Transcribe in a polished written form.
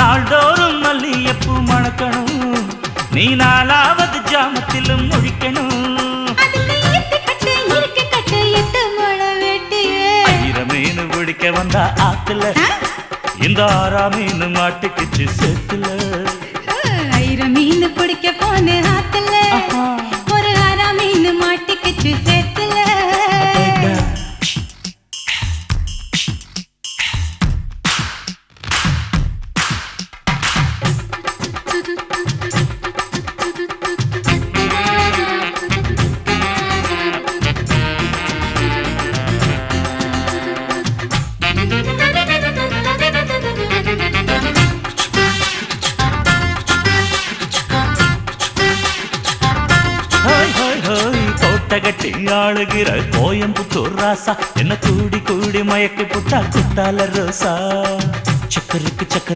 நாள்தோறும் மல்லியப்பூ மணக்கணும், நீ நாலாவது ஜாமத்திலும் முழிக்கணும். மீன் பிடிக்க வந்தா ஆத்துல, இந்த 6ஆம் மீன் மாட்டுக்குச்சு சேத்துல. மீன் பிடிக்க போன ஆத்துல, ஒரு 6ஆம் மீன் மாட்டுக்குச்சு சேத்துல. கட்டி ஆளுகிற கோயம்புத்தூர் ராசா, என்ன கூடி கூடி மயக்கி புட்டா குத்தால ரோசா. சக்கருக்கு சக்கர